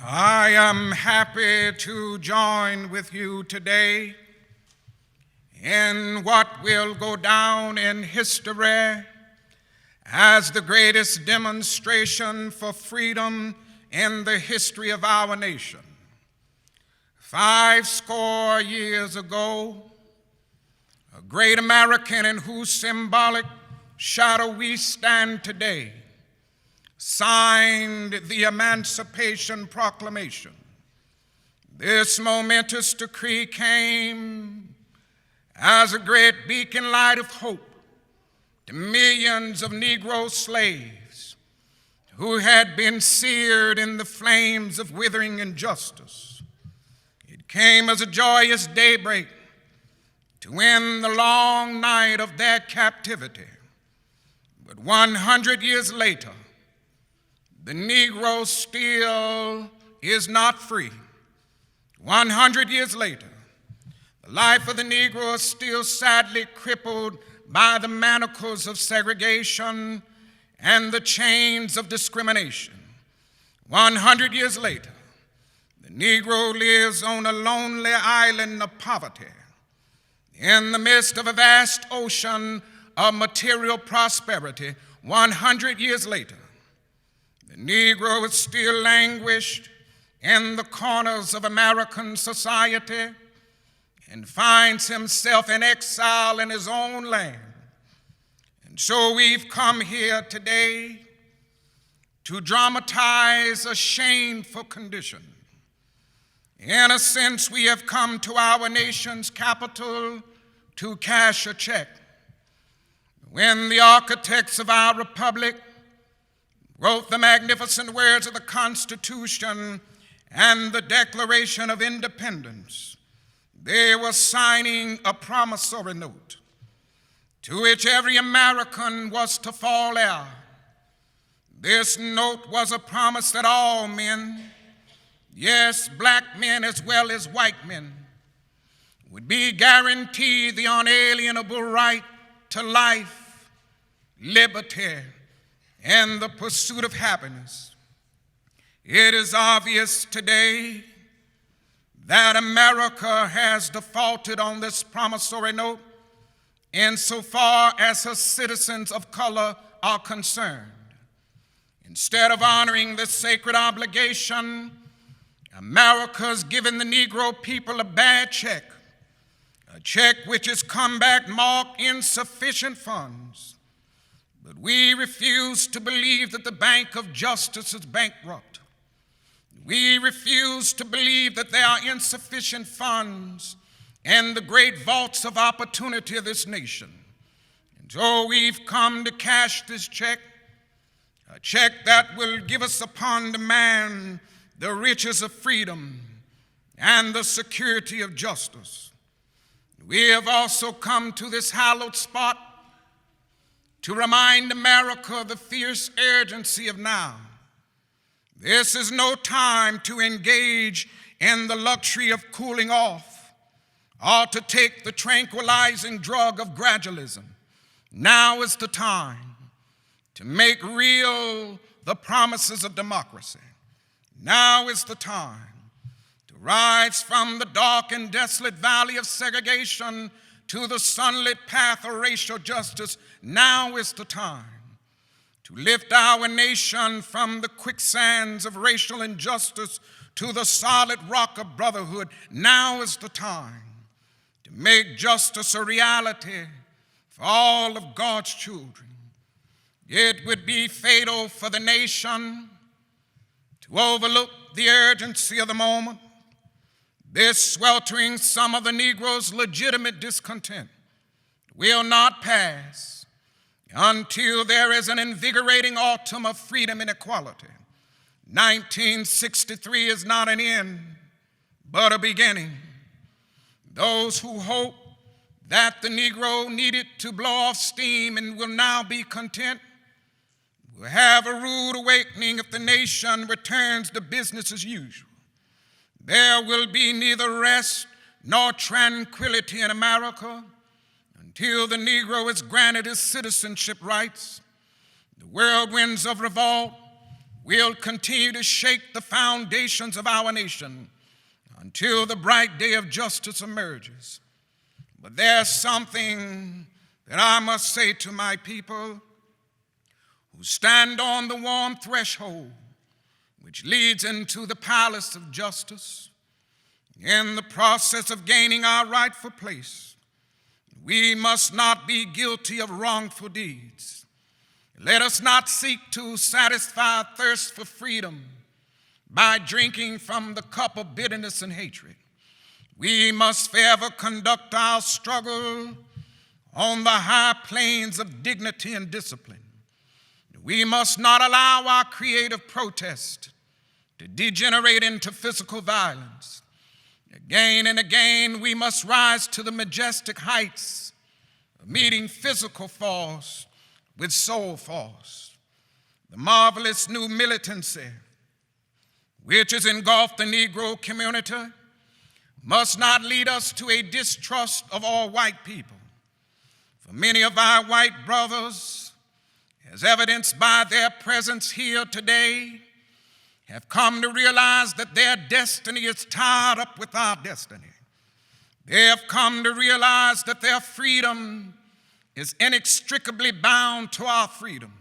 I am happy to join with you today in what will go down in history as the greatest demonstration for freedom in the history of our nation. 50 years ago, a great American in whose symbolic shadow we stand today signed the Emancipation Proclamation. This momentous decree came as a great beacon light of hope to millions of Negro slaves who had been seared in the flames of withering injustice. It came as a joyous daybreak to end the long night of their captivity. But 100 years later, the Negro still is not free. 100 years later, the life of the Negro is still sadly crippled by the manacles of segregation and the chains of discrimination. 100 years later, the Negro lives on a lonely island of poverty in the midst of a vast ocean of material prosperity. 100 years later, the Negro is still languished in the corners of American society and finds himself in exile in his own land. And so we've come here today to dramatize a shameful condition. In a sense, we have come to our nation's capital to cash a check. When the architects of our republic wrote the magnificent words of the Constitution and the Declaration of Independence, they were signing a promissory note to which every American was to fall heir. This note was a promise that all men, yes, black men as well as white men, would be guaranteed the unalienable right to life, liberty, and the pursuit of happiness. It is obvious today that America has defaulted on this promissory note insofar as her citizens of color are concerned. Instead of honoring this sacred obligation, America's given the Negro people a bad check, a check which has come back marked insufficient funds. But we refuse to believe that the Bank of Justice is bankrupt. We refuse to believe that there are insufficient funds in the great vaults of opportunity of this nation. And so we've come to cash this check, a check that will give us upon demand the riches of freedom and the security of justice. We have also come to this hallowed spot to remind America of the fierce urgency of now. This is no time to engage in the luxury of cooling off or to take the tranquilizing drug of gradualism. Now is the time to make real the promises of democracy. Now is the time to rise from the dark and desolate valley of segregation to the sunlit path of racial justice. Now is the time to lift our nation from the quicksands of racial injustice to the solid rock of brotherhood. Now is the time to make justice a reality for all of God's children. It would be fatal for the nation to overlook the urgency of the moment. This sweltering sum of the Negro's legitimate discontent will not pass until there is an invigorating autumn of freedom and equality. 1963 is not an end, but a beginning. Those who hope that the Negro needed to blow off steam and will now be content will have a rude awakening if the nation returns to business as usual. There will be neither rest nor tranquility in America until the Negro is granted his citizenship rights. The whirlwinds of revolt will continue to shake the foundations of our nation until the bright day of justice emerges. But there's something that I must say to my people who stand on the warm threshold which leads into the palace of justice. In the process of gaining our rightful place, we must not be guilty of wrongful deeds. Let us not seek to satisfy our thirst for freedom by drinking from the cup of bitterness and hatred. We must forever conduct our struggle on the high planes of dignity and discipline. We must not allow our creative protest to degenerate into physical violence. Again and again, we must rise to the majestic heights of meeting physical force with soul force. The marvelous new militancy which has engulfed the Negro community must not lead us to a distrust of all white people. For many of our white brothers, as evidenced by their presence here today, have come to realize that their destiny is tied up with our destiny. They have come to realize that their freedom is inextricably bound to our freedom.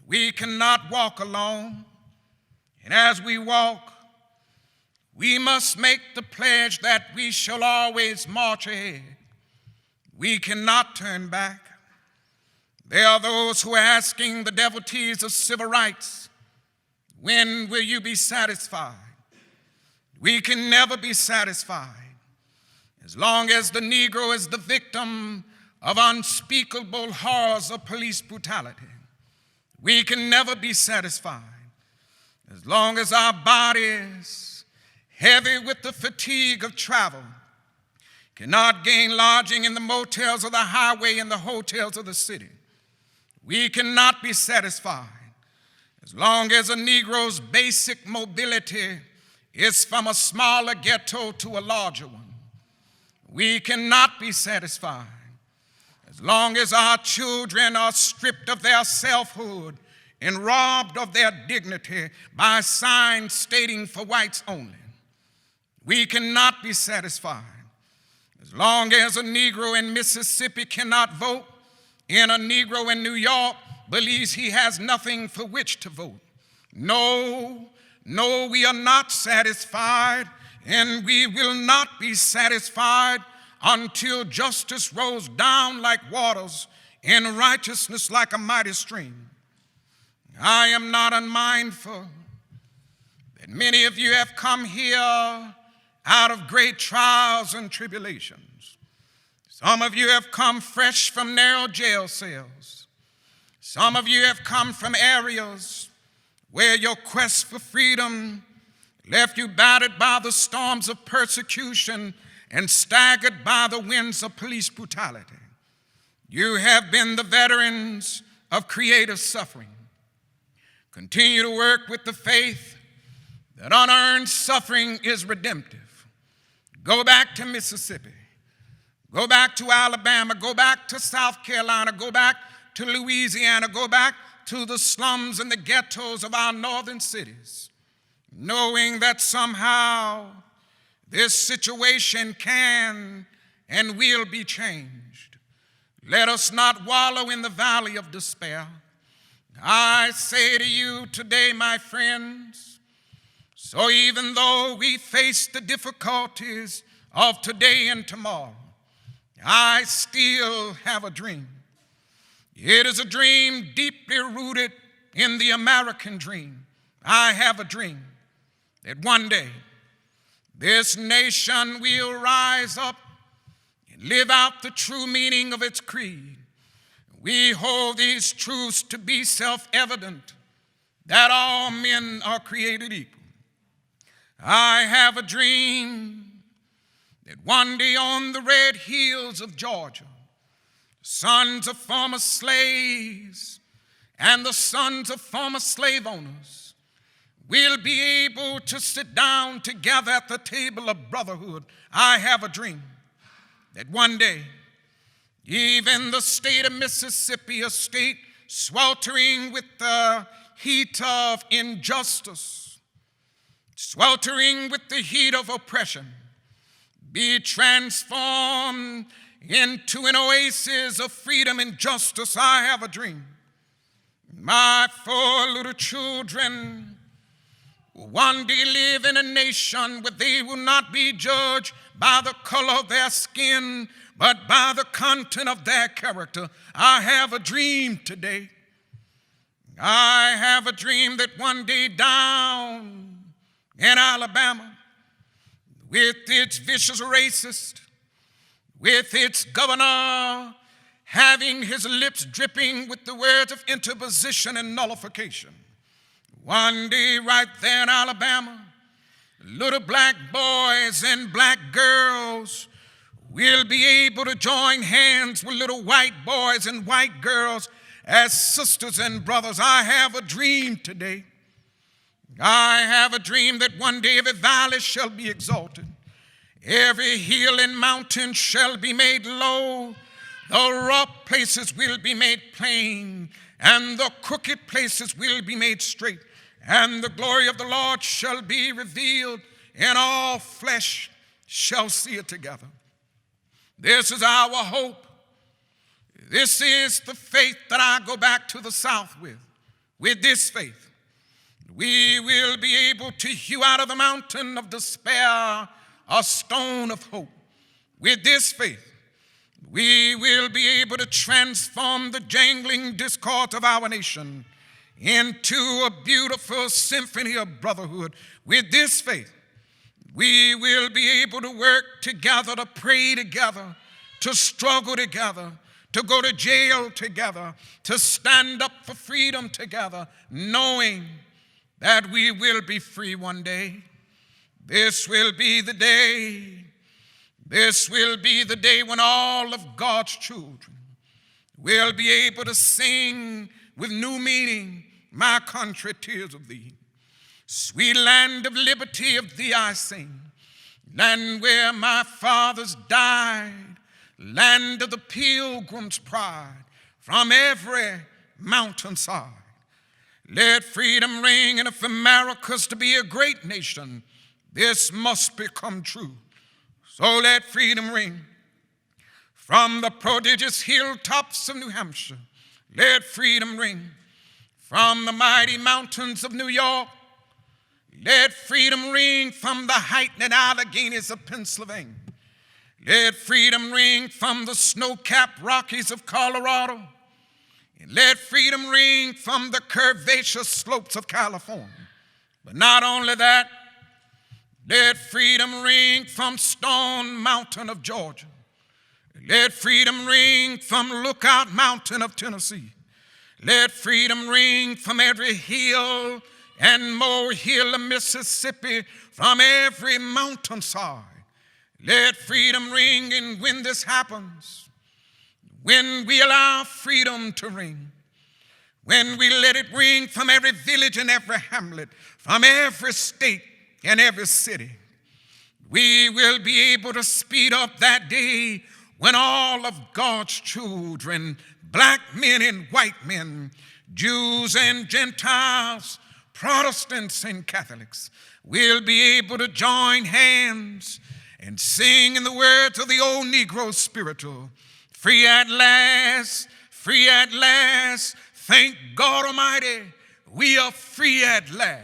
We cannot walk alone, and as we walk, we must make the pledge that we shall always march ahead. We cannot turn back. There are those who are asking the devotees of civil rights, when will you be satisfied? We can never be satisfied as long as the Negro is the victim of unspeakable horrors of police brutality. We can never be satisfied as long as our bodies, heavy with the fatigue of travel, cannot gain lodging in the motels of the highway and the hotels of the city. We cannot be satisfied as long as a Negro's basic mobility is from a smaller ghetto to a larger one. We cannot be satisfied as long as our children are stripped of their selfhood and robbed of their dignity by signs stating for whites only. We cannot be satisfied as long as a Negro in Mississippi cannot vote and a Negro in New York believes he has nothing for which to vote. No, we are not satisfied, and we will not be satisfied until justice rolls down like waters and righteousness like a mighty stream. I am not unmindful that many of you have come here out of great trials and tribulations. Some of you have come fresh from narrow jail cells. Some of you have come from areas where your quest for freedom left you battered by the storms of persecution and staggered by the winds of police brutality. You have been the veterans of creative suffering. Continue to work with the faith that unearned suffering is redemptive. Go back to Mississippi. Go back to Alabama. Go back to South Carolina. Go back to Louisiana. Go back to the slums and the ghettos of our northern cities, knowing that somehow this situation can and will be changed. Let us not wallow in the valley of despair. I say to you today, my friends, so even though we face the difficulties of today and tomorrow, I still have a dream. It is a dream deeply rooted in the American dream. I have a dream that one day this nation will rise up and live out the true meaning of its creed. We hold these truths to be self-evident, that all men are created equal. I have a dream that one day on the red hills of Georgia, sons of former slaves and the sons of former slave owners will be able to sit down together at the table of brotherhood. I have a dream that one day, even the state of Mississippi, a state sweltering with the heat of injustice, sweltering with the heat of oppression, be transformed into an oasis of freedom and justice. I have a dream. My 4 little children will one day live in a nation where they will not be judged by the color of their skin, but by the content of their character. I have a dream today. I have a dream that one day down in Alabama, with its vicious racist, with its governor having his lips dripping with the words of interposition and nullification, one day right there in Alabama, little black boys and black girls will be able to join hands with little white boys and white girls as sisters and brothers. I have a dream today. I have a dream that one day every valley shall be exalted, every hill and mountain shall be made low, the rough places will be made plain, and the crooked places will be made straight, and the glory of the Lord shall be revealed, and all flesh shall see it together. This is our hope. This is the faith that I go back to the South with. With this faith, we will be able to hew out of the mountain of despair a stone of hope. With this faith, we will be able to transform the jangling discord of our nation into a beautiful symphony of brotherhood. With this faith, we will be able to work together, to pray together, to struggle together, to go to jail together, to stand up for freedom together, knowing that we will be free one day. This will be the day. This will be the day when all of God's children will be able to sing with new meaning, my country, tears of thee. Sweet land of liberty, of thee I sing. Land where my fathers died, land of the pilgrim's pride, from every mountainside. Let freedom ring, and if America's to be a great nation, this must become true. So let freedom ring from the prodigious hilltops of New Hampshire. Let freedom ring from the mighty mountains of New York. Let freedom ring from the heightening Alleghenies of Pennsylvania. Let freedom ring from the snow-capped Rockies of Colorado. And let freedom ring from the curvaceous slopes of California. But not only that, let freedom ring from Stone Mountain of Georgia. Let freedom ring from Lookout Mountain of Tennessee. Let freedom ring from every hill and molehill of Mississippi, from every mountainside. Let freedom ring, and when this happens, when we allow freedom to ring, when we let it ring from every village and every hamlet, from every state and every city, we will be able to speed up that day when all of God's children, black men and white men, Jews and Gentiles, Protestants and Catholics, will be able to join hands and sing in the words of the old Negro spiritual, free at last, thank God Almighty, we are free at last.